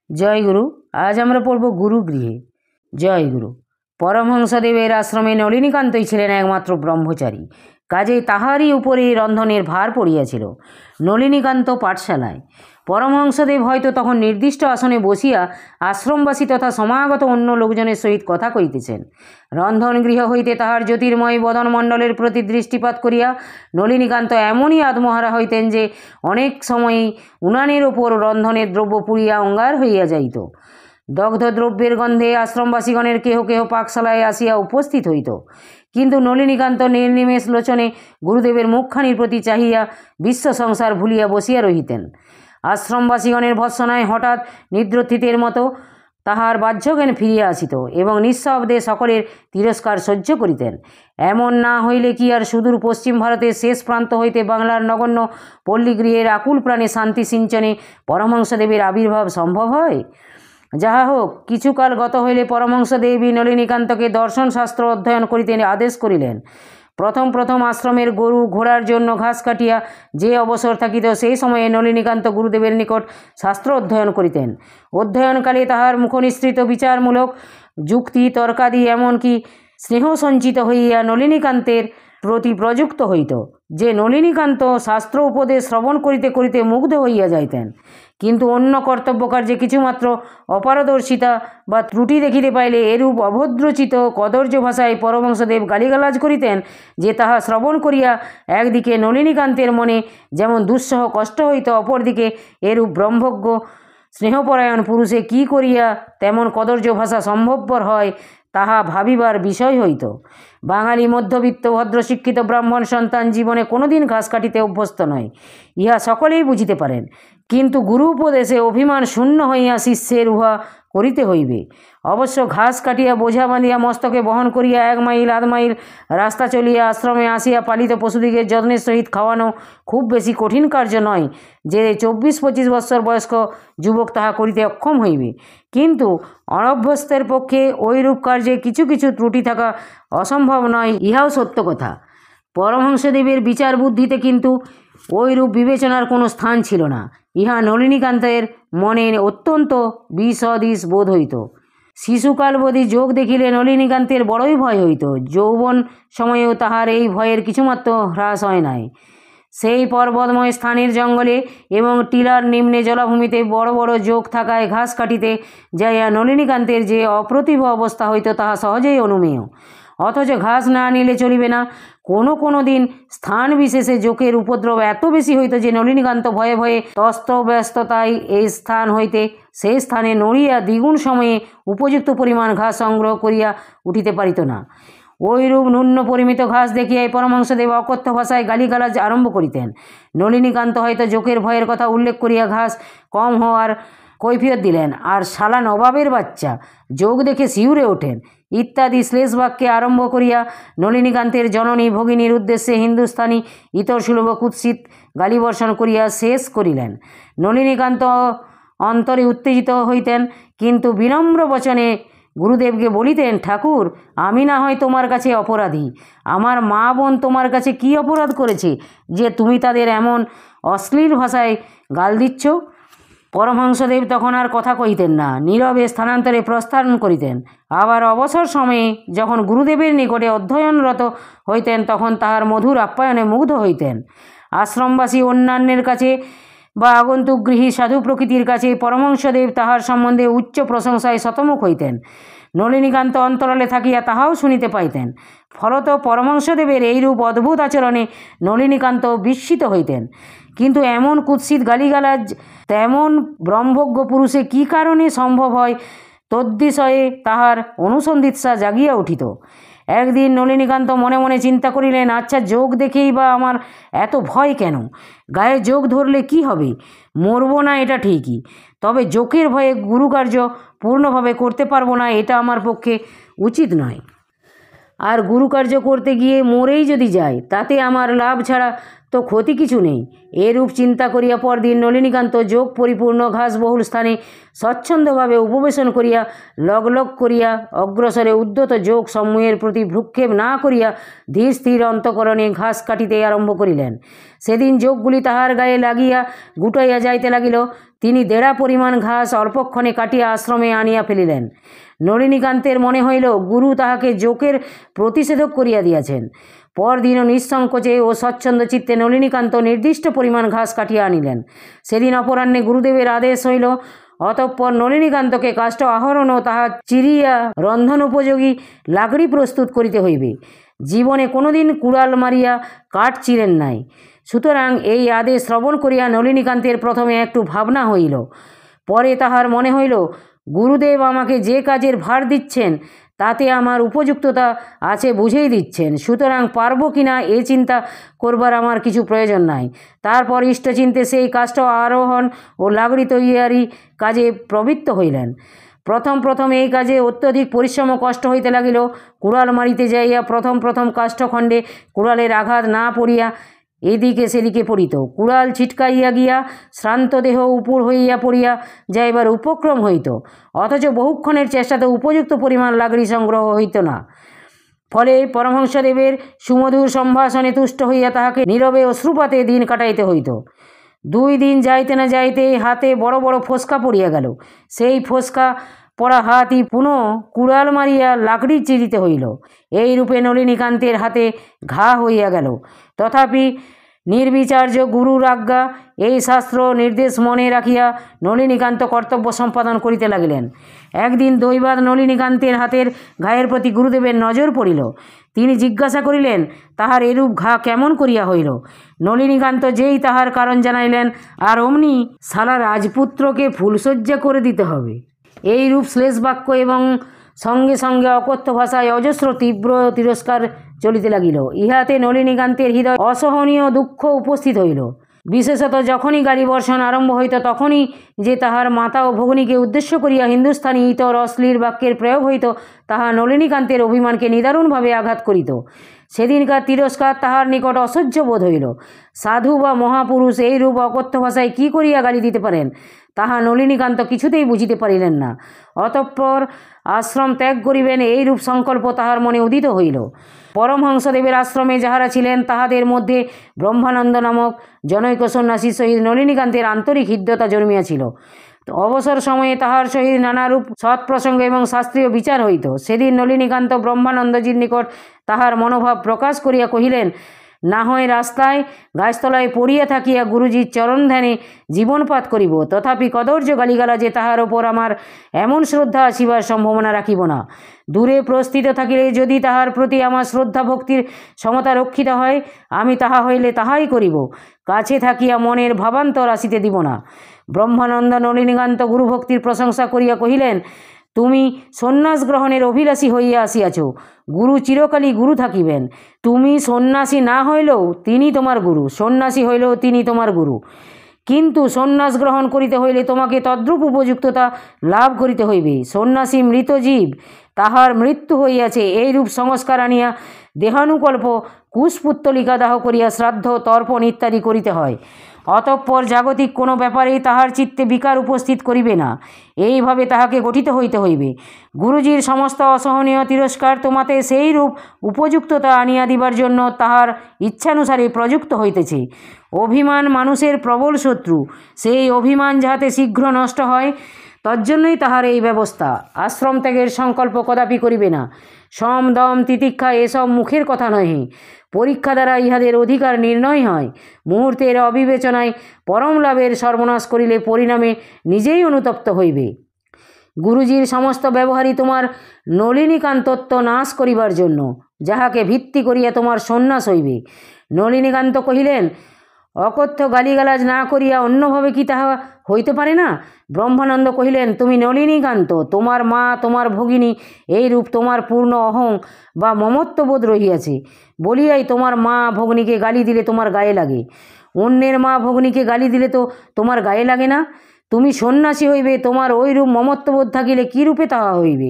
জয় গুরু। আজ আমরা পড়ব গুরুগৃহে। জয় গুরু। পরমহংসদেবের আশ্রমে নলিনীকান্তই ছিলেন একমাত্র ব্রহ্মচারী, কাজেই তাহারই উপরে রন্ধনের ভার পড়িয়াছিল। নলিনীকান্ত পাঠশালায়। পরমহংসদেব হয়তো তখন নির্দিষ্ট আসনে বসিয়া আশ্রমবাসী তথা সমাগত অন্য লোকজনের সহিত কথা কইতেছেন। রন্ধনগৃহ হইতে তাহার জ্যোতির্ময় বদনমণ্ডলের প্রতি দৃষ্টিপাত করিয়া নলিনীকান্ত এমনই আত্মহারা হইতেন যে অনেক সময়ই উনানের ওপর রন্ধনের দ্রব্য পুড়িয়া অঙ্গার হইয়া যাইত। দগ্ধ দ্রব্যের গন্ধে আশ্রমবাসীগণের কেহ কেহ পাকশালায় আসিয়া উপস্থিত হইত, কিন্তু নলিনীকান্ত নির্নিমেষ লোচনে গুরুদেবের মুখখানির প্রতি চাহিয়া বিশ্ব সংসার ভুলিয়া বসিয়া রহিতেন। আশ্রমবাসীগণের ভর্ৎসনায় হঠাৎ নিদ্রোত্থিতের মতো তাহার বাহ্যজ্ঞান ফিরিয়া আসিত এবং নিঃশব্দে সকলের তিরস্কার সহ্য করিতেন। এমন না হইলে কি আর সুদূর পশ্চিম ভারতের শেষ প্রান্ত হইতে বাংলার নগণ্য পল্লীগৃহের আকুল প্রাণে শান্তি সিঞ্চনে পরমহংসদেবের আবির্ভাব সম্ভব হয়? যাহা হোক, কিছুকাল গত হইলে পরমহংসদেবী নলিনীকান্তকে দর্শনশাস্ত্র অধ্যয়ন করিতে আদেশ করিলেন। প্রথম প্রথম আশ্রমের গরু ঘোড়ার জন্য ঘাস কাটিয়া যে অবসর থাকিত, সেই সময়ে নলিনীকান্ত গুরুদেবের নিকট শাস্ত্র অধ্যয়ন করিতেন। অধ্যয়নকালে তাহার মুখনিসৃত বিচারমূলক যুক্তি তর্কাদি এমনকি স্নেহ সঞ্চিত হইয়া নলিনীকান্তের প্রতি প্রযুক্ত হইত যে নলিনীকান্ত শাস্ত্র উপদেশ শ্রবণ করিতে করিতে মুগ্ধ হইয়া যাইতেন। কিন্তু অন্য কর্তব্যকার্যে কিছুমাত্র অপারদর্শিতা বা ত্রুটি দেখিতে পাইলে এরূপ অভদ্রচিত কদর্য ভাষায় পরমহংসদেব গালিগালাজ করিতেন যে তাহা শ্রবণ করিয়া একদিকে নলিনীকান্তের মনে যেমন দুঃসহ কষ্ট হইত, অপরদিকে এরূপ ব্রহ্মজ্ঞ স্নেহপরায়ণ পুরুষে কি করিয়া তেমন কদর্য ভাষা সম্ভবপর হয় তাহা ভাবিবার বিষয় হইত। বাঙালি মধ্যবিত্ত ভদ্রশিক্ষিত ব্রাহ্মণ সন্তান জীবনে কোনোদিন ঘাস কাটিতে অভ্যস্ত নয়, ইহা সকলেই বুঝিতে পারেন। কিন্তু গুরু উপদেশে অভিমান শূন্য হইয়া শিষ্যের উহা করিতে হইবে। অবশ্য ঘাস কাটিয়া বোঝা বাঁধিয়া মস্তকে বহন করিয়া 1 মাইল 1.5 মাইল রাস্তা চলিয়া আশ্রমে আসিয়া পালিত পশুদিগের যত্নের সহিত খাওয়ানো খুব বেশি কঠিন কার্য নয় যে 24-25 বৎসর বয়স্ক যুবক তাহা করিতে অক্ষম হইবে। কিন্তু অনভ্যস্তের পক্ষে ওইরূপ কার্যে কিছু কিছু ত্রুটি থাকা অসম্ভব নয়, ইহাও সত্য কথা। পরমহংসদেবের বিচার বুদ্ধিতে কিন্তু ওইরূপ বিবেচনার কোনো স্থান ছিল না। ইহা নলিনীকান্তের মনে অত্যন্ত বিসদৃশ বোধ হইত। শিশুকালবধি যোগ দেখিলে নলিনীকান্তের বড়ই ভয় হইত। যৌবন সময়েও তাহার এই ভয়ের কিছুমাত্র হ্রাস হয় নাই। সেই পর্বতময় স্থানের জঙ্গলে এবং টিলার নিম্নে জলাভূমিতে বড় বড় যোগ থাকায় ঘাস কাটিতে যাইয়া নলিনীকান্তের যে অপ্রতিভ অবস্থা হইত তাহা সহজেই অনুমেয়। অথচ ঘাস না নিলে চলিবে না। কোনো দিন স্থান বিশেষে জোকের উপদ্রব এত বেশি হইত যে নলিনীকান্ত ভয়ে ভয়ে তস্তব্যস্ততায় এই স্থান হইতে সেই স্থানে নড়িয়া দ্বিগুণ সময়ে উপযুক্ত পরিমাণ ঘাস সংগ্রহ করিয়া উঠিতে পারিত না। ওইরূপ ন্যূন পরিমিত ঘাস দেখিয়াই পরমহংসদেব অকথ্য ভাষায় গালিগালাজ আরম্ভ করিতেন। নলিনীকান্ত হয়তো জোকের ভয়ের কথা উল্লেখ করিয়া ঘাস কম হওয়ার কৈফিয়ত দিলেন, আর শালা নবাবের বাচ্চা যোগ দেখে শিউরে ওঠেন ইত্যাদি শ্লেষ বাক্যে আরম্ভ করিয়া নলিনীকান্তের জননী ভগিনীর উদ্দেশ্যে হিন্দুস্থানী ইতর সুলভ কুৎসিত গালিবর্ষণ করিয়া শেষ করিলেন। নলিনীকান্ত অন্তরে উত্তেজিত হইতেন, কিন্তু বিনম্র বচনে গুরুদেবকে বলিতেন, ঠাকুর, আমি না হয় তোমার কাছে অপরাধী, আমার মা বোন তোমার কাছে কি অপরাধ করেছে যে তুমি তাদের এমন অশ্লীল ভাষায় গাল দিচ্ছ? পরমহংসদেব তখন আর কথা কহিতেন না, নীরবে স্থানান্তরে প্রস্থান করিতেন। আবার অবসর সময়ে যখন গুরুদেবের নিকটে অধ্যয়নরত হইতেন তখন তাহার মধুর আপ্যায়নে মুগ্ধ হইতেন। আশ্রমবাসী অন্যান্যের কাছে বা আগন্তুক গৃহী সাধু প্রকৃতির কাছে পরমহংসদেব তাহার সম্বন্ধে উচ্চ প্রশংসায় শতমুখ হইতেন। নলিনীকান্ত অন্তরালে থাকিয়া তাহাও শুনিতে পাইতেন। ফলত পরমহংসদেবের এইরূপ অদ্ভুত আচরণে নলিনীকান্ত বিস্মিত হইতেন। কিন্তু এমন কুৎসিত গালিগালাজ তেমন ব্রহ্মজ্ঞ পুরুষে কি কারণে সম্ভব হয় তদ্বিষয়ে তাহার অনুসন্ধিৎসা জাগিয়া উঠিত। একদিন নলিনীকান্ত মনে মনে চিন্তা করিলেন, আচ্ছা, যোগ দেখেই বা আমার এত ভয় কেন? গায়ে যোগ ধরলে কি হবে? মরব না এটা ঠিকই, তবে যোগের ভয়ে গুরুকার্য পূর্ণভাবে করতে পারবো না, এটা আমার পক্ষে উচিত নয়। আর গুরুকার্য করতে গিয়ে মরেই যদি যায় তাতে আমার লাভ ছাড়া তো ক্ষতি কিছু নেই। এরূপ চিন্তা করিয়া পরদিন নলিনীকান্ত যোগ পরিপূর্ণ ঘাসবহুল স্থানে স্বচ্ছন্দভাবে উপবেশন করিয়া লগ করিয়া অগ্রসরে উদ্যত যোগ সমূহের প্রতি ভ্রুক্ষেপ না করিয়া ধীর স্থির অন্তঃকরণে ঘাস কাটিতে আরম্ভ করিলেন। সেদিন যোগগুলি তাহার গায়ে লাগিয়া গুটাইয়া যাইতে লাগিল। তিনি দেড়া পরিমাণ ঘাস অল্পক্ষণে কাটিয়া আশ্রমে আনিয়া ফেলিলেন। নলিনীকান্তের মনে হইল গুরু তাহাকে যোগের প্রতিষেধক করিয়া দিয়াছেন। পরদিনও নিঃসংকোচে ও স্বচ্ছন্দ চিত্তে নলিনীকান্ত নির্দিষ্ট পরিমাণ ঘাস কাটিয়া আনিলেন। সেদিন অপরাহ্নে গুরুদেবের আদেশ হইল, অতঃপর নলিনীকান্তকে কাষ্ঠ আহরণ ও তাহা চিরিয়া রন্ধন উপযোগী লাকড়ি প্রস্তুত করিতে হইবে। জীবনে কোনোদিন কুড়াল মারিয়া কাঠ চিরেন নাই। সুতরাং এই আদেশ শ্রবণ করিয়া নলিনীকান্তের প্রথমে একটু ভাবনা হইল। পরে তাহার মনে হইল, গুরুদেব আমাকে যে কাজের ভার দিচ্ছেন তাতে আমার উপযুক্ততা আছে বুঝেই দিচ্ছেন, সুতরাং পারব কিনা এ চিন্তা করবার আমার কিছু প্রয়োজন নাই। তারপর ইষ্টচিন্তে সেই কাষ্ঠ আরোহণ ও লাকড়ি তৈয়ারি কাজে প্রবৃত্ত হইলেন। প্রথম এই কাজে অত্যধিক পরিশ্রম কষ্ট হইতে লাগিল। কুড়াল মারিতে যাইয়া প্রথম কাষ্ঠখণ্ডে কুড়ালের আঘাত না পড়িয়া এদিকে সেদিকে পড়িত। কুড়াল ছিটকাইয়া গিয়া শ্রান্ত দেহ উপর হইয়া পড়িয়া যাইবার উপক্রম হইত, অথচ বহুক্ষণের চেষ্টাতে উপযুক্ত পরিমাণ লাকড়ি সংগ্রহ হইত না। ফলে পরমহংসদেবের সুমধুর সম্ভাষণে তুষ্ট হইয়া তাহাকে নীরবে অশ্রুপাতে দিন কাটাইতে হইত। 2 দিন যাইতে না যাইতেই হাতে বড় বড় ফোসকা পড়িয়া গেল। সেই ফোসকা পড়া হাতই পুনঃ কুড়াল মারিয়া লাকড়ি চিরিতে হইল। এই রূপে নলিনীকান্তের হাতে ঘা হইয়া গেল। তথাপি নির্বিচার্য গুরুর আজ্ঞা এই শাস্ত্র নির্দেশ মনে রাখিয়া নলিনীকান্ত কর্তব্য সম্পাদন করিতে লাগিলেন। একদিন দৈবাৎ নলিনীকান্তের হাতের ঘায়ের প্রতি গুরুদেবের নজর পড়িল। তিনি জিজ্ঞাসা করিলেন, তাহার এরূপ ঘা কেমন করিয়া হইল? নলিনীকান্ত যেই তাহার কারণ জানাইলেন, আর অমনি সালা রাজপুত্রকে ফুলশয্যা করে দিতে হবে। এই রূপ শ্লেষ বাক্য এবং সঙ্গে সঙ্গে অকথ্য ভাষায় অজস্র তীব্র তিরস্কার চলিতে লাগিল। ইহাতে নলিনীকান্তের হৃদয় অসহনীয় দুঃখ উপস্থিত হইল। বিশেষত যখনই গালিবর্ষণ আরম্ভ হইত তখনই যে তাহার মাতা ও ভগিনীকে উদ্দেশ্য করিয়া হিন্দুস্থানী ইতর অশ্লীল বাক্যের প্রয়োগ হইত, তাহা নলিনীকান্তের অভিমানকে নিদারুণভাবে আঘাত করিত। সেদিনকার তিরস্কার তাহার নিকট অসহ্য বোধ হইল। সাধু বা মহাপুরুষ এই রূপ অকথ্য ভাষায় কী করিয়া গালি দিতে পারেন, তাহা নলিনীকান্ত কিছুতেই বুঝিতে পারিলেন না। অতঃপর আশ্রম ত্যাগ করিবেন এই রূপ সংকল্প তাহার মনে উদিত হইল। পরমহংসদেবের আশ্রমে যাহারা ছিলেন তাহাদের মধ্যে ব্রহ্মানন্দ নামক জনৈক সন্ন্যাসীর সহিত নলিনীকান্তের আন্তরিক হৃদ্যতা জন্মিয়াছিল। অবসর সময়ে তাহার সহিত নানারূপ সৎপ্রসঙ্গ এবং শাস্ত্রীয় বিচার হইত। সেদিন নলিনীকান্ত ব্রহ্মানন্দজির নিকট তাহার মনোভাব প্রকাশ করিয়া কহিলেন, না হয় রাস্তায় গাছতলায় পড়িয়া থাকিয়া গুরুজির চরণ ধ্যানে জীবনপাত করিব, তথাপি কদর্য গালিগালাজে তাহার ওপর আমার এমন শ্রদ্ধা আসিবার সম্ভাবনা রাখিব না। দূরে প্রস্থিত থাকিলে যদি তাহার প্রতি আমার শ্রদ্ধা ভক্তির সমতা রক্ষিত হয়, আমি তাহা হইলে তাহাই করিব, কাছে থাকিয়া মনের ভাবান্তর আসিতে দিব না। ব্রহ্মানন্দ নলিনীকান্ত গুরুভক্তির প্রশংসা করিয়া কহিলেন, তুমি সন্ন্যাস গ্রহণের অভিলাষী হইয়া আসিয়াছ, গুরু চিরকালই গুরু থাকিবেন। তুমি সন্ন্যাসী না হইলেও তিনি তোমার গুরু, সন্ন্যাসী হইলেও তিনি তোমার গুরু। কিন্তু সন্ন্যাস গ্রহণ করিতে হইলে তোমাকে তদ্রূপ উপযুক্ততা লাভ করিতে হইবে। সন্ন্যাসী মৃত জীব, তাহার মৃত্যু হইয়াছে, এইরূপ সংস্কার আনিয়া দেহানুকল্প কুশপুত্তলিকা দাহ করিয়া শ্রাদ্ধ তর্পণ ইত্যাদি করিতে হয়। অতঃপর জাগতিক কোনো ব্যাপারেই তাহার চিত্তে বিকার উপস্থিত করিবে না, এইভাবে তাহাকে গঠিত হইতে হইবে। গুরুজির সমস্ত অসহনীয় তিরস্কার তোমাতে সেই রূপ উপযুক্ততা আনিয়া দিবার জন্য তাহার ইচ্ছানুসারে প্রযুক্ত হইতেছে। অভিমান মানুষের প্রবল শত্রু, সেই অভিমান যাহাতে শীঘ্র নষ্ট হয়, তজ্জন্যই তাহার এই ব্যবস্থা। আশ্রম ত্যাগের সংকল্প কদাপি করিবে না। সম দম তিতিক্ষা এসব মুখের কথা নহে, পরীক্ষা দ্বারা ইহাদের অধিকার নির্ণয় হয়। মুহূর্তের অবিবেচনায় পরম লাভের সর্বনাশ করিলে পরিণামে নিজেই অনুতপ্ত হইবে। গুরুজির সমস্ত ব্যবহারই তোমার নলিনীকান্তত্ব নাশ করিবার জন্য, যাহাকে ভিত্তি করিয়া তোমার সন্ন্যাস হইবে। নলিনীকান্ত কহিলেন, অকথ্য গালিগালাজ না করিয়া অন্যভাবে কি তাহা হইতে পারে না? ব্রহ্মানন্দ কহিলেন, তুমি নলিনীকান্ত, তোমার মা, তোমার ভগিনী, এই রূপ তোমার পূর্ণ অহং বা মমত্ববোধ রহিয়াছে বলিয়াই তোমার মা ভগ্নীকে গালি দিলে তোমার গায়ে লাগে। অন্যের মা ভগ্নীকে গালি দিলে তো তোমার গায়ে লাগে না। তুমি সন্ন্যাসী হইবে, তোমার ওইরূপ মমত্ববোধ থাকিলে কী রূপে তাহা হইবে?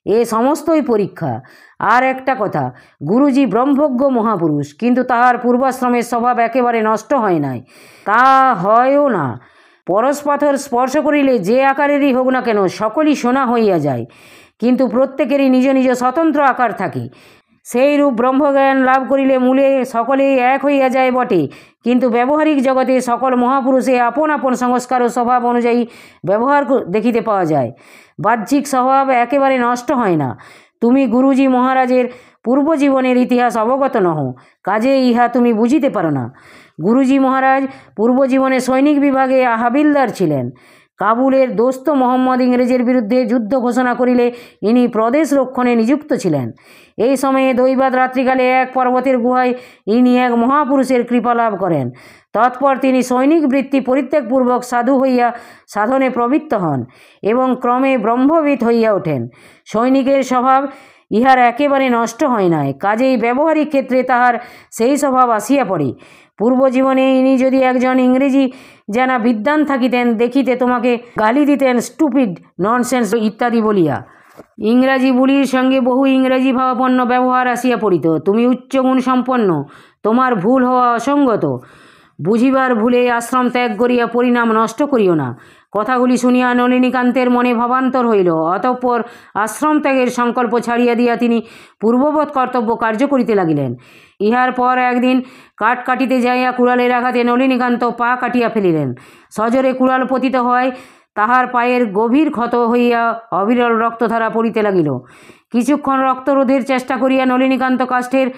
এ সমস্তই পরীক্ষা। আর একটা কথা, গুরুজি ব্রহ্মজ্ঞ মহাপুরুষ, কিন্তু তাহার পূর্বাশ্রমের স্বভাব একেবারে নষ্ট হয় নাই, তা হয়ও না। পরশপাথর স্পর্শ করিলে যে আকারেরই হোক না কেন সকলই সোনা হইয়া যায়, কিন্তু প্রত্যেকেরই নিজ নিজ স্বতন্ত্র আকার থাকে। সেই রূপ ব্রহ্মজ্ঞান লাভ করিলে মূলে সকলেই এক হইয়া যায় বটে, কিন্তু ব্যবহারিক জগতে সকল মহাপুরুষে আপন আপন সংস্কার ও স্বভাব অনুযায়ী ব্যবহার দেখিতে পাওয়া যায়। বাহ্যিক স্বভাব একেবারে নষ্ট হয় না। তুমি গুরুজি মহারাজের পূর্বজীবনের ইতিহাস অবগত নহ, কাজে ইহা তুমি বুঝিতে পারো না। গুরুজি মহারাজ পূর্বজীবনে সৈনিক বিভাগে হাবিলদার ছিলেন। কাবুলের দোস্ত মোহাম্মদ ইংরেজের বিরুদ্ধে যুদ্ধ ঘোষণা করিলে ইনি প্রদেশ রক্ষণে নিযুক্ত ছিলেন। এই সময়ে দৈবাত রাত্রিকালে এক পর্বতের গুহায় ইনি এক মহাপুরুষের কৃপা লাভ করেন। তৎপর তিনি সৈনিক বৃত্তি পরিত্যাগপূর্বক সাধু হইয়া সাধনে প্রবৃত্ত হন এবং ক্রমে ব্রহ্মবিদ হইয়া ওঠেন। সৈনিকের স্বভাব ইহার একেবারে নষ্ট হয় নাই, কাজেই ব্যবহারিক ক্ষেত্রে তাহার সেই স্বভাব আসিয়া পড়ে। পূর্বজীবনে ইনি যদি একজন ইংরেজি জানা বিদ্বান থাকিতেন, দেখিতে তোমাকে গালি দিতেন স্টুপিড, ননসেন্স ইত্যাদি বলিয়া। ইংরাজি বুলির সঙ্গে বহু ইংরেজি ভাবাপন্ন ব্যবহার আসিয়া পড়িত। তুমি উচ্চগুণ সম্পন্ন, তোমার ভুল হওয়া অসঙ্গত। বুঝিবার ভুলে আশ্রম ত্যাগ করিয়া পরিণাম নষ্ট করিও না। কথাগুলি শুনিয়া নলিনীকান্তের মনে ভাবান্তর হইল। অতঃপর আশ্রম ত্যাগের সংকল্প ছাড়িয়া দিয়া তিনি পূর্ববৎ কর্তব্য কার্য করিতে লাগিলেন। ইহার পর একদিন কাঠ কাটিতে যাইয়া কুড়ালের আঘাতে নলিনীকান্ত পা কাটিয়া ফেলিলেন। সজোরে কুড়াল পতিত হয় তাহার পায়ের গভীর ক্ষত হইয়া অবিরল রক্তধারা পড়িতে লাগিল। কিছুক্ষণ রক্তরোধের চেষ্টা করিয়া নলিনীকান্ত কাষ্ঠের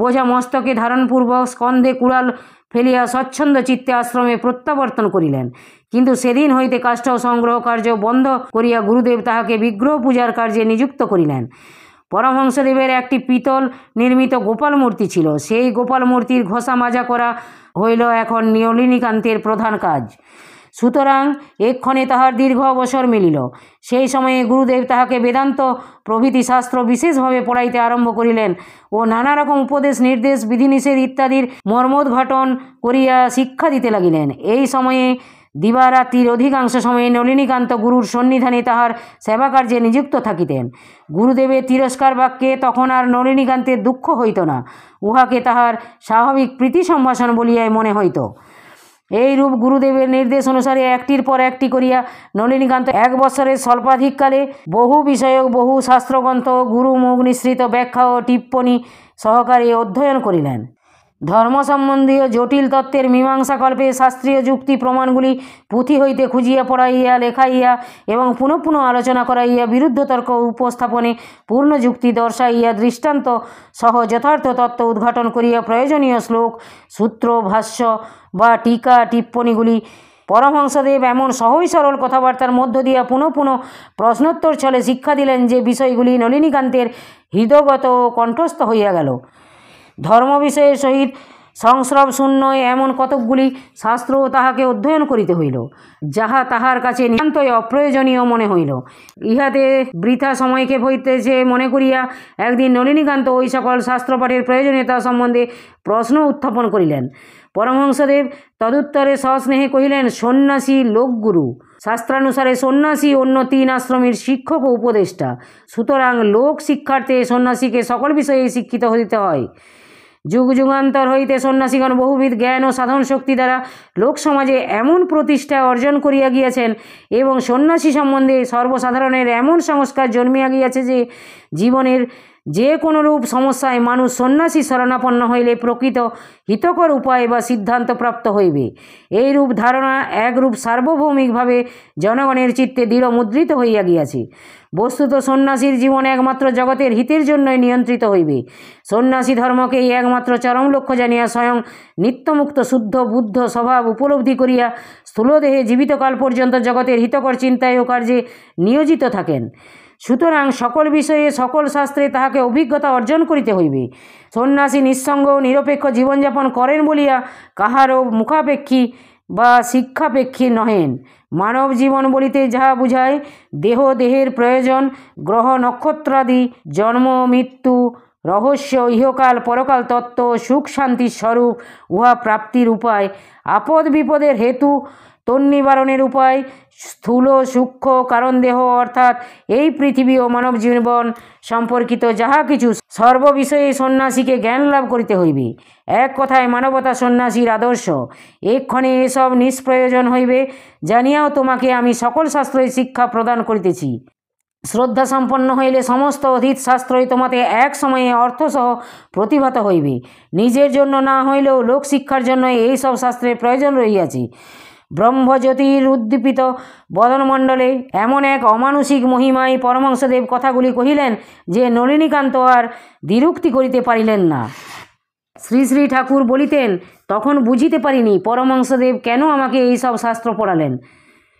বোঝা মস্তকে ধারণপূর্বক স্কন্ধে কুড়াল ফেলিয়া স্বচ্ছন্দ চিত্তে আশ্রমে প্রত্যাবর্তন করিলেন। কিন্তু সেদিন হইতে কাষ্ঠ সংগ্রহ কার্য বন্ধ করিয়া গুরুদেব তাহাকে বিগ্রহ পূজার কার্যে নিযুক্ত করিলেন। পরমহংসদেবের একটি পিতল নির্মিত গোপাল মূর্তি ছিল। সেই গোপাল মূর্তির ঘষা মাজা করা হইল এখন নলিনীকান্তের প্রধান কাজ। সুতরাং এক্ষণে তাহার দীর্ঘ অবসর মিলিল। সেই সময়ে গুরুদেব তাহাকে বেদান্ত প্রভৃতি শাস্ত্র বিশেষভাবে পড়াইতে আরম্ভ করিলেন ও নানা রকম উপদেশ নির্দেশ বিধিনিষেধ ইত্যাদির মর্মোদ্ঘাটন করিয়া শিক্ষা দিতে লাগিলেন। এই সময়ে দিবারাত্রির অধিকাংশ সময়ে নলিনীকান্ত গুরুর সন্নিধানে তাহার সেবাকার্যে নিযুক্ত থাকিতেন। গুরুদেবের তিরস্কার বাক্যে তখন আর নলিনীকান্তের দুঃখ হইত না, উহাকে তাহার স্বাভাবিক প্রীতি সম্ভাষণ বলিয়াই মনে হইত। এই রূপ গুরুদেবের নির্দেশ অনুসারে একটির পর একটি করিয়া নলিনীকান্ত 1 বৎসরের স্বল্পাধিককালে বহু বিষয়ক বহু শাস্ত্রগ্রন্থ গুরুমুখ নিঃসৃত ব্যাখ্যা ও টিপ্পণী সহকারে অধ্যয়ন করিলেন। ধর্ম সম্বন্ধীয় জটিল তত্ত্বের মীমাংসাকল্পে শাস্ত্রীয় যুক্তি প্রমাণগুলি পুঁথি হইতে খুঁজিয়া পড়াইয়া লেখাইয়া এবং পুনঃ পুনঃ আলোচনা করাইয়া বিরুদ্ধ তর্ক উপস্থাপনে পূর্ণ যুক্তি দর্শাইয়া দৃষ্টান্ত সহ যথার্থ তত্ত্ব উদ্ঘাটন করিয়া প্রয়োজনীয় শ্লোক সূত্র ভাষ্য বা টিকা টিপ্পণীগুলি পরমহংসদেব এমন সহজ সরল কথাবার্তার মধ্য দিয়া পুনঃ পুনঃ প্রশ্নোত্তর ছলে শিক্ষা দিলেন যে বিষয়গুলি নলিনীকান্তের হৃদগত ও কণ্ঠস্থ হইয়া গেল। ধর্ম বিষয়ের সহিত সংস্রব শূন্য এমন কতকগুলি শাস্ত্রও তাহাকে অধ্যয়ন করিতে হইল, যাহা তাহার কাছে নিতান্তই অপ্রয়োজনীয় মনে হইল। ইহাতে বৃথা সময়ক্ষেপ হইতেছে মনে করিয়া একদিন নলিনীকান্ত ওই সকল শাস্ত্রপাঠের প্রয়োজনীয়তা সম্বন্ধে প্রশ্ন উত্থাপন করিলেন। পরমহংসদেব তদুত্তরে সস্নেহে কহিলেন, সন্ন্যাসী লোকগুরু। শাস্ত্রানুসারে সন্ন্যাসী অন্য 3 আশ্রমের শিক্ষক ও উপদেষ্টা। সুতরাং লোক শিক্ষার্থে সন্ন্যাসীকে সকল বিষয়ে শিক্ষিত হইতে হয়। যুগ যুগান্তর হইতে সন্ন্যাসীগণ বহুবিধ জ্ঞান ও সাধন শক্তি দ্বারা লোক সমাজে এমন প্রতিষ্ঠা অর্জন করিয়া গিয়াছেন এবং সন্ন্যাসী সম্বন্ধে সর্বসাধারণের এমন সংস্কার জন্মিয়া গিয়াছে যে জীবনের যে কোনো রূপ সমস্যায় মানুষ সন্ন্যাসী শরণাপন্ন হইলে প্রকৃত হিতকর উপায় বা সিদ্ধান্ত প্রাপ্ত হইবে। এই রূপ ধারণা একরূপ সার্বভৌমিকভাবে জনগণের চিত্তে দৃঢ় মুদ্রিত হইয়া গিয়াছে। বস্তুত সন্ন্যাসীর জীবন একমাত্র জগতের হিতের জন্যই নিয়ন্ত্রিত হইবে। সন্ন্যাসী ধর্মকেই একমাত্র চরম লক্ষ্য জানিয়া স্বয়ং নিত্যমুক্ত শুদ্ধ বুদ্ধ স্বভাব উপলব্ধি করিয়া স্থূলদেহে জীবিতকাল পর্যন্ত জগতের হিতকর চিন্তায় ও কার্যে নিয়োজিত থাকেন। সুতরাং সকল বিষয়ে সকল শাস্ত্রে তাহাকে অভিজ্ঞতা অর্জন করিতে হইবে। সন্ন্যাসী নিঃসঙ্গ নিরপেক্ষ জীবনযাপন করেন বলিয়া কাহারও মুখাপেক্ষী বা শিক্ষাপেক্ষী নহেন। মানব জীবন বলিতে যাহা বুঝায় দেহ দেহের প্রয়োজন, গ্রহ নক্ষত্রাদি, জন্ম মৃত্যু, রহস্য, ইহকাল পরকাল তত্ত্ব, সুখ শান্তির স্বরূপ, উহা প্রাপ্তির উপায়, আপদ বিপদের হেতু, তন্নিবারণের উপায় স্থূল সূক্ষ্ম কারণ দেহ অর্থাৎ এই পৃথিবী ও মানব জীবন সম্পর্কিত যাহা কিছু সর্ববিষয়ে সন্ন্যাসীকে জ্ঞান লাভ করিতে হইবে। এক কথায় মানবতা সন্ন্যাসীর আদর্শ। এক্ষণে এসব নিষ্প্রয়োজন হইবে জানিয়াও তোমাকে আমি সকল শাস্ত্রের শিক্ষা প্রদান করিতেছি। শ্রদ্ধা সম্পন্ন হইলে সমস্ত অধীত শাস্ত্রই তোমাতে এক সময়ে অর্থসহ প্রতিভাত হইবে। নিজের জন্য না হইলেও লোকশিক্ষার জন্য এই সব শাস্ত্রের প্রয়োজন রহিয়াছে। ব্রহ্মজ্যোতির উদ্দীপিত বদনমণ্ডলে এমন এক অমানুষিক মহিমায় পরমহংসদেব কথাগুলি কহিলেন যে নলিনীকান্ত আর দ্বিরুক্তি করিতে পারিলেন না। শ্রী শ্রী ঠাকুর বলিতেন, তখন বুঝিতে পারিনি পরমহংসদেব কেন আমাকে এই সব শাস্ত্র পড়ালেন।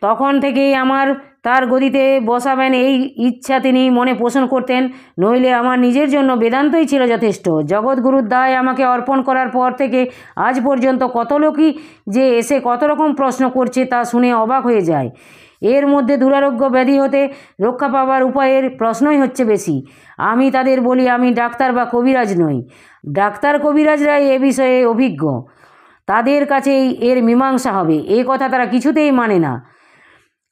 তখন থেকেই আমার তার গদিতে বসাবেন এই ইচ্ছা তিনি মনে পোষণ করতেন, নইলে আমার নিজের জন্য বেদান্তই ছিল যথেষ্ট। জগৎগুরুর দায় আমাকে অর্পণ করার পর থেকে আজ পর্যন্ত কত লোকই যে এসে কত রকম প্রশ্ন করছে তা শুনে অবাক হয়ে যায়। এর মধ্যে দুরারোগ্য ব্যাধি হতে রক্ষা পাবার উপায়ের প্রশ্নই হচ্ছে বেশি। আমি তাদের বলি আমি ডাক্তার বা কবিরাজ নই। ডাক্তার কবিরাজরাই এ বিষয়ে অভিজ্ঞ, তাদের কাছেই এর মীমাংসা হবে, এ কথা তারা কিছুতেই মানে না।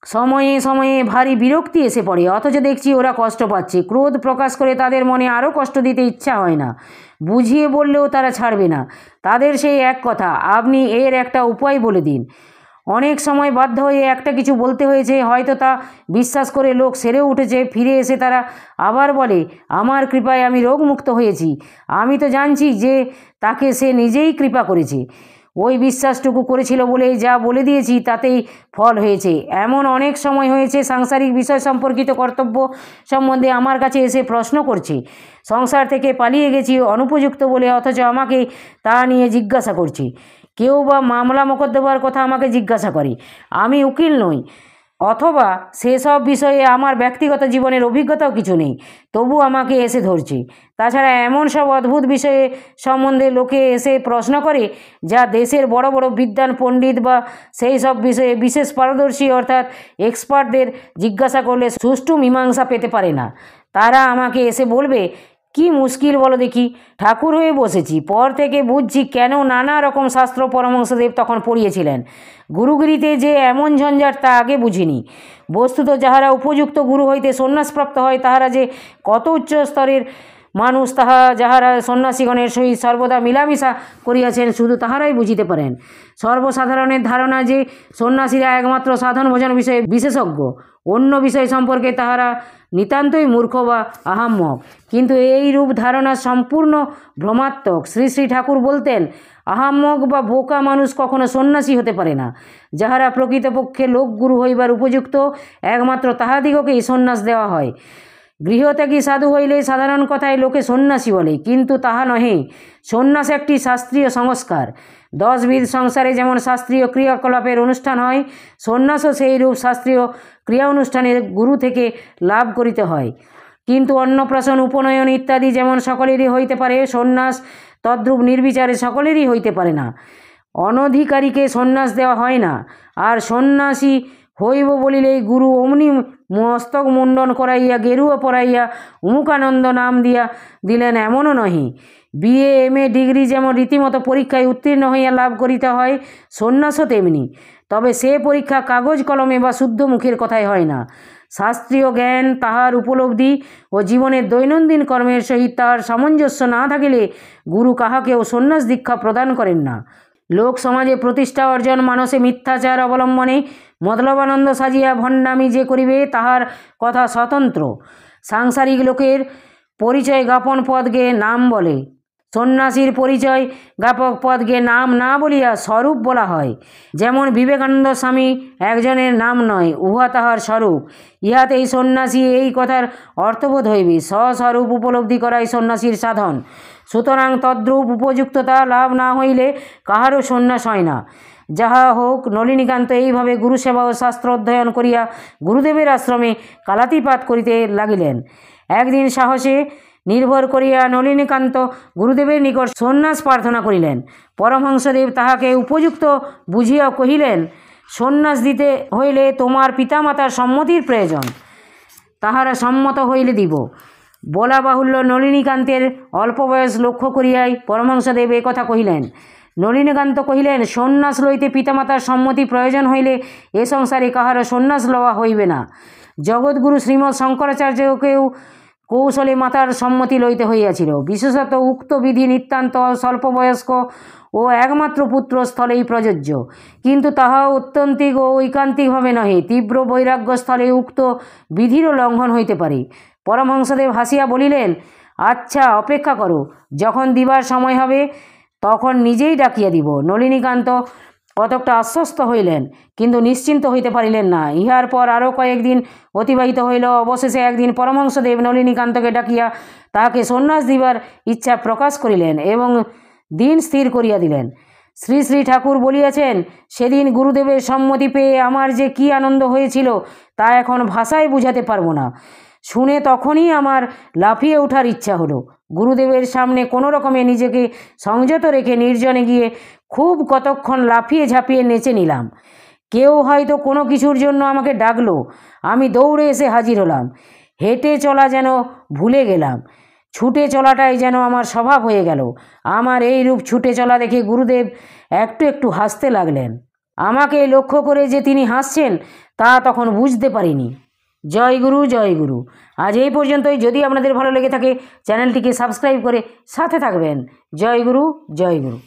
সময়ে সময়ে ভারী বিরক্তি এসে পড়ে, অথচ দেখছি ওরা কষ্ট পাচ্ছে। ক্রোধ প্রকাশ করে তাদের মনে আরও কষ্ট দিতে ইচ্ছা হয় না। বুঝিয়ে বললেও তারা ছাড়বে না। তাদের সেই এক কথা, আপনি এর একটা উপায় বলে দিন। অনেক সময় বাধ্য হয়ে একটা কিছু বলতে হয়েছে, হয়তো তা বিশ্বাস করে লোক সেরেও উঠেছে। ফিরে এসে তারা আবার বলে, আমার কৃপায় আমি রোগমুক্ত হয়েছি। আমি তো জানছি যে তাকে সে নিজেই কৃপা করেছে। ওই বিশ্বাসটুকু করেছিল বলেই যা বলে দিয়েছি তাতেই ফল হয়েছে। এমন অনেক সময় হয়েছে সাংসারিক বিষয় সম্পর্কিত কর্তব্য সম্বন্ধে আমার কাছে এসে প্রশ্ন করছে। সংসার থেকে পালিয়ে গেছি অনুপযুক্ত বলে, অথচ আমাকে তা নিয়ে জিজ্ঞাসা করছে। কেউ বা মামলা মোকদ্দমার কথা আমাকে জিজ্ঞাসা করে। আমি উকিল নই, অথবা সেসব বিষয়ে আমার ব্যক্তিগত জীবনের অভিজ্ঞতাও কিছু নেই, তবু আমাকে এসে ধরছে। তাছাড়া এমন সব অদ্ভুত বিষয়ে সম্বন্ধে লোকে এসে প্রশ্ন করে যা দেশের বড় বড় বিদ্বান পণ্ডিত বা সেই সব বিষয়ে বিশেষ পারদর্শী অর্থাৎ এক্সপার্টদের জিজ্ঞাসা করলে সুষ্ঠু মীমাংসা পেতে পারে না। তারা আমাকে এসে বলবে, কি মুশকিল বলো দেখি। ঠাকুর হয়ে বসেছি, পর থেকে বুঝছি কেন নানা রকম শাস্ত্র পরমহংসদেব তখন পড়িয়েছিলেন। গুরুগিরিতে যে এমন ঝঞ্ঝাট তা আগে বুঝিনি। বস্তুত যাহারা উপযুক্ত গুরু হইতে সন্ন্যাসপ্রাপ্ত হয় তাহারা যে কত উচ্চ স্তরের মানুষ তাহা যাহারা সন্ন্যাসীগণের সহিত সর্বদা মিলামিশা করিয়াছেন শুধু তাহারাই বুঝিতে পারেন। সর্বসাধারণের ধারণা যে সন্ন্যাসীরা একমাত্র সাধন ভজন বিষয়ে বিশেষজ্ঞ, অন্য বিষয় সম্পর্কে তাহারা নিতান্তই মূর্খ বা আহাম্মক। কিন্তু এই রূপ ধারণা সম্পূর্ণ ভ্রমাত্মক। শ্রী শ্রী ঠাকুর বলতেন, আহাম্মক বা বোকা মানুষ কখনো সন্ন্যাসী হতে পারে না। যাহারা প্রকৃতপক্ষে লোকগুরু হইবার উপযুক্ত একমাত্র তাহাদিগকেই সন্ন্যাস দেওয়া হয়। গৃহত্যাগী সাধু হইলে সাধারণ কথায় লোকে সন্ন্যাসী বলে, কিন্তু তাহা নহে। সন্ন্যাস একটি শাস্ত্রীয় সংস্কার। 10 বিধ সংসারে যেমন শাস্ত্রীয় ক্রিয়াকলাপের অনুষ্ঠান হয়, সন্ন্যাসও সেই রূপ শাস্ত্রীয় ক্রিয়া অনুষ্ঠানের গুরু থেকে লাভ করিতে হয়। কিন্তু অন্নপ্রাশন উপনয়ন ইত্যাদি যেমন সকলেরই হইতে পারে, সন্ন্যাস তদ্রূপ নির্বিচারে সকলেরই হইতে পারে না। অনধিকারীকে সন্ন্যাস দেওয়া হয় না। আর সন্ন্যাসী হইব বলিলেই গুরু অমনি মস্তক মুন্ডন করাইয়া গেরুয়া পরাইয়া উমুকানন্দ নাম দিলেন এমনও নহে। বিএ এমএ ডিগ্রি যেমন রীতিমতো পরীক্ষায় উত্তীর্ণ হইয়া লাভ করিতে হয়, সন্ন্যাসও তেমনি। তবে সে পরীক্ষা কাগজ কলমে বা শুদ্ধ মুখের কথায় হয় না। শাস্ত্রীয় জ্ঞান, তাহার উপলব্ধি ও জীবনের দৈনন্দিন কর্মের সহিত তাহার সামঞ্জস্য না থাকিলে গুরু কাহাকেও সন্ন্যাস দীক্ষা প্রদান করেন না। লোক সমাজে প্রতিষ্ঠা অর্জন মানসে মিথ্যাচার অবলম্বনে মতলবানন্দ সাজিয়া ভণ্ডামি যে করিবে তাহার কথা স্বতন্ত্র। সাংসারিক লোকের পরিচয় জ্ঞাপন পদকে নাম বলে, সন্ন্যাসীর পরিচয় জ্ঞাপক পদকে নাম না বলিয়া স্বরূপ বলা হয়। যেমন বিবেকানন্দ স্বামী একজনের নাম নয়, উহা তাহার স্বরূপ। ইহাতেই সন্ন্যাসী এই কথার অর্থবোধ হইবে। স্বস্বরূপ উপলব্ধি করাই সন্ন্যাসীর সাধন। সুতরাং তদ্রূপ উপযুক্ততা লাভ না হইলে কাহারও সন্ন্যাস হয় না। যাহা হোক, নলিনীকান্ত এইভাবে গুরুসেবা ও শাস্ত্র অধ্যয়ন করিয়া গুরুদেবের আশ্রমে কালাতিপাত করিতে লাগিলেন। একদিন সাহসে নির্ভর করিয়া নলিনীকান্ত গুরুদেবের নিকট সন্ন্যাস প্রার্থনা করিলেন। পরমহংসদেব তাহাকে উপযুক্ত বুঝিয়া কহিলেন, সন্ন্যাস দিতে হইলে তোমার পিতামাতার সম্মতির প্রয়োজন। তাহারা সম্মত হইলে দিব। বলা বাহুল্য, নলিনীকান্তের অল্প বয়স লক্ষ্য করিয়াই পরমহংসদেব এ কথা কহিলেন। নলিনীকান্ত কহিলেন, সন্ন্যাস লইতে পিতামাতার সম্মতি প্রয়োজন হইলে এ সংসারে কাহারও সন্ন্যাস লওয়া হইবে না। জগৎগুরু শ্রীমৎ শঙ্করাচার্যকেও কৌশলে মাতার সম্মতি লইতে হইয়াছিল। বিশেষত উক্ত বিধি নিতান্ত স্বল্পবয়স্ক ও একমাত্র পুত্র স্থলেই প্রযোজ্য, কিন্তু তাহা অত্যন্তিক ও ঐকান্তিকভাবে নহে, তীব্র বৈরাগ্য স্থলে উক্ত বিধিরও লঙ্ঘন হইতে পারে। পরমহংসদেব হাসিয়া বলিলেন, আচ্ছা, অপেক্ষা করো, যখন দিবার সময় হবে তখন নিজেই ডাকিয়া দিব। নলিনীকান্ত কতকটা আশ্বস্ত হইলেন, কিন্তু নিশ্চিন্ত হইতে পারিলেন না। ইহার পর আরও কয়েকদিন অতিবাহিত হইল। অবশেষে একদিন পরমহংসদেব নলিনীকান্তকে ডাকিয়া তাহাকে সন্ন্যাস দিবার ইচ্ছা প্রকাশ করিলেন এবং দিন স্থির করিয়া দিলেন। শ্রী শ্রী ঠাকুর বলিয়াছেন, সেদিন গুরুদেবের সম্মতি পেয়ে আমার যে কী আনন্দ হয়েছিল তা এখন ভাষায় বুঝাতে পারবো না। শুনে তখনই আমার লাফিয়ে ওঠার ইচ্ছা হলো। গুরুদেবের সামনে কোনো রকমে নিজেকে সংযত রেখে নির্জনে গিয়ে খুব কতক্ষণ লাফিয়ে ঝাঁপিয়ে নেচে নিলাম। কেউ হয়তো কোনো কিছুর জন্য আমাকে ডাকলো, আমি দৌড়ে এসে হাজির হলাম। হেঁটে চলা যেন ভুলে গেলাম, ছুটে চলাটাই যেন আমার স্বভাব হয়ে গেল। আমার এই রূপ ছুটে চলা দেখে গুরুদেব একটু একটু হাসতে লাগলেন। আমাকে লক্ষ্য করে যে তিনি হাসছেন তা তখন বুঝতে পারিনি। জয় গুরু, জয় গুরু। আজ এই পর্যন্তই। যদি আপনাদের ভালো লেগে থাকে চ্যানেলটিকে সাবস্ক্রাইব করে সাথে থাকবেন। জয় গুরু, জয় গুরু।